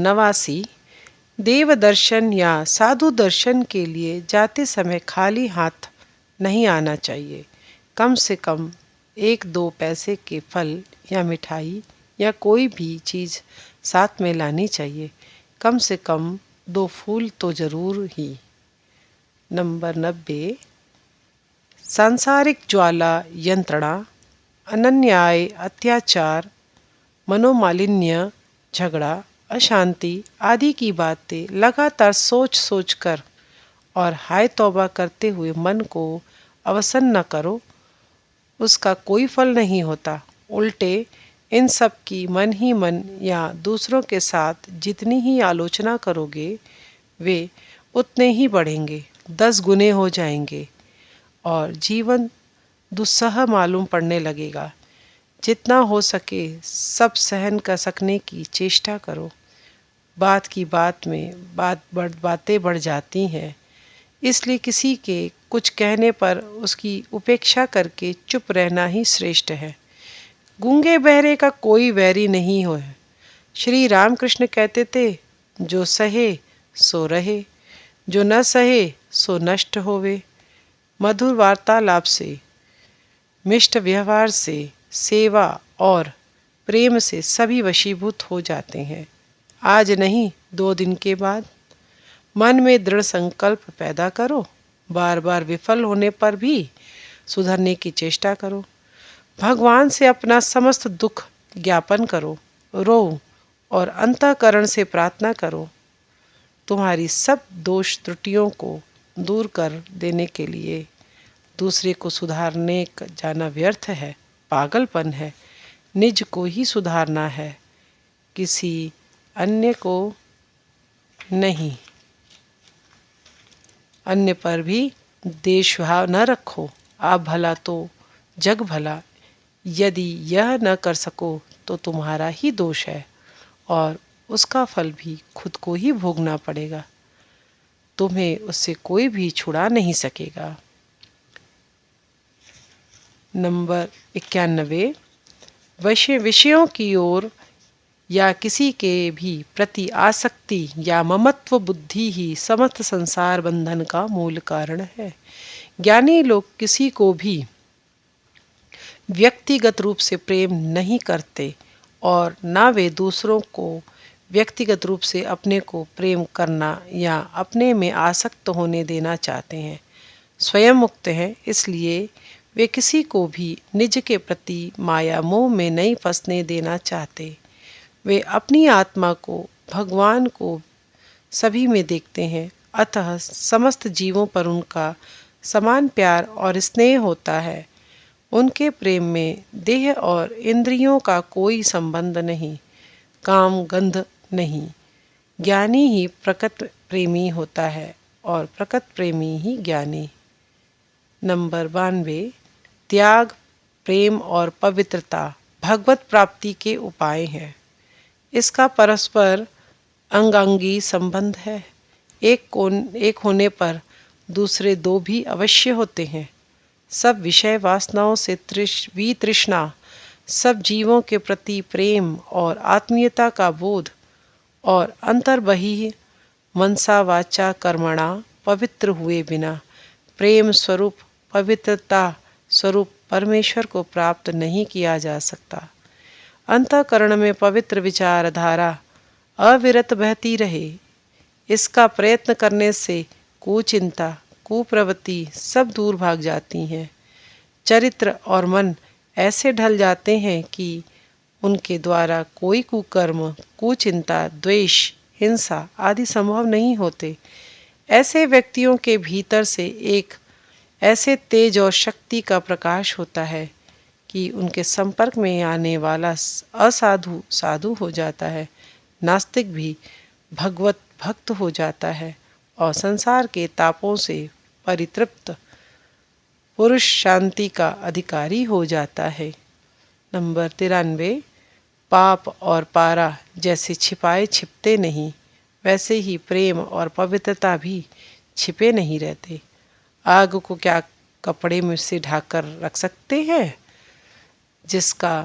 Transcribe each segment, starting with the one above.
नवासी। देव दर्शन या साधु दर्शन के लिए जाते समय खाली हाथ नहीं आना चाहिए। कम से कम 1-2 पैसे के फल या मिठाई या कोई भी चीज़ साथ में लानी चाहिए। कम से कम 2 फूल तो ज़रूर ही। नंबर 90। सांसारिक ज्वाला यंत्रणा, अनन्याय, अत्याचार, मनोमालिन्य, झगड़ा, अशांति आदि की बातें लगातार सोच सोच कर और हाय तौबा करते हुए मन को अवसन्न न करो। उसका कोई फल नहीं होता। उल्टे इन सब की मन ही मन या दूसरों के साथ जितनी ही आलोचना करोगे वे उतने ही बढ़ेंगे, 10 गुने हो जाएंगे और जीवन दुस्सह मालूम पड़ने लगेगा। जितना हो सके सब सहन कर सकने की चेष्टा करो। बात की बात में बातें बढ़ जाती हैं, इसलिए किसी के कुछ कहने पर उसकी उपेक्षा करके चुप रहना ही श्रेष्ठ है। गूंगे बहरे का कोई वैरी नहीं हो। श्री रामकृष्ण कहते थे, जो सहे सो रहे, जो न सहे सो नष्ट होवे। मधुर वार्तालाप से, मिष्ट व्यवहार से, सेवा और प्रेम से सभी वशीभूत हो जाते हैं। आज नहीं, 2 दिन के बाद। मन में दृढ़ संकल्प पैदा करो। बार बार विफल होने पर भी सुधरने की चेष्टा करो। भगवान से अपना समस्त दुख ज्ञापन करो। रो और अंतःकरण से प्रार्थना करो। तुम्हारी सब दोष त्रुटियों को दूर कर देने के लिए। दूसरे को सुधारने जाना व्यर्थ है, पागलपन है। निज को ही सुधारना है, किसी अन्य को नहीं। अन्य पर भी द्वेषभाव न रखो। आप भला तो जग भला। यदि यह न कर सको तो तुम्हारा ही दोष है और उसका फल भी खुद को ही भोगना पड़ेगा। तुम्हें उससे कोई भी छुड़ा नहीं सकेगा। नंबर 91। विषयों की ओर या किसी के भी प्रति आसक्ति या ममत्व बुद्धि ही समस्त संसार बंधन का मूल कारण है। ज्ञानी लोग किसी को भी व्यक्तिगत रूप से प्रेम नहीं करते और न वे दूसरों को व्यक्तिगत रूप से अपने को प्रेम करना या अपने में आसक्त होने देना चाहते हैं। स्वयं मुक्त हैं, इसलिए वे किसी को भी निज के प्रति माया मोह में नहीं फंसने देना चाहते। वे अपनी आत्मा को, भगवान को सभी में देखते हैं, अतः समस्त जीवों पर उनका समान प्यार और स्नेह होता है। उनके प्रेम में देह और इंद्रियों का कोई संबंध नहीं, काम गंध नहीं। ज्ञानी ही प्रकृत प्रेमी होता है और प्रकृत प्रेमी ही ज्ञानी। नंबर 92। त्याग, प्रेम और पवित्रता भगवत प्राप्ति के उपाय हैं। इसका परस्पर अंगांगी संबंध है। एक होने पर दूसरे 2 भी अवश्य होते हैं। सब विषय वासनाओं से वितृष्णा, सब जीवों के प्रति प्रेम और आत्मीयता का बोध और अंतर्बहि मनसा वाचा कर्मणा पवित्र हुए बिना प्रेम स्वरूप, पवित्रता स्वरूप परमेश्वर को प्राप्त नहीं किया जा सकता। अंतःकरण में पवित्र विचारधारा अविरत बहती रहे, इसका प्रयत्न करने से कुचिंता, कुप्रवृत्ति सब दूर भाग जाती हैं। चरित्र और मन ऐसे ढल जाते हैं कि उनके द्वारा कोई कुकर्म, कुचिंता, द्वेष, हिंसा आदि संभव नहीं होते। ऐसे व्यक्तियों के भीतर से एक ऐसे तेज और शक्ति का प्रकाश होता है कि उनके संपर्क में आने वाला असाधु साधु हो जाता है, नास्तिक भी भगवत भक्त हो जाता है और संसार के तापों से परितृप्त पुरुष शांति का अधिकारी हो जाता है। नंबर 93। पाप और पारा जैसे छिपाए छिपते नहीं, वैसे ही प्रेम और पवित्रता भी छिपे नहीं रहते। आग को क्या कपड़े में से ढक कर रख सकते हैं? जिसका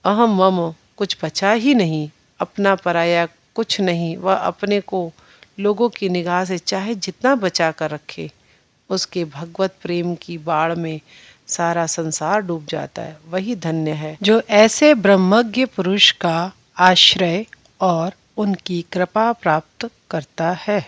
अहम मम कुछ बचा ही नहीं, अपना पराया कुछ नहीं, वह अपने को लोगों की निगाह से चाहे जितना बचा कर रखे, उसके भगवत प्रेम की बाढ़ में सारा संसार डूब जाता है। वही धन्य है जो ऐसे ब्रह्मज्ञ पुरुष का आश्रय और उनकी कृपा प्राप्त करता है।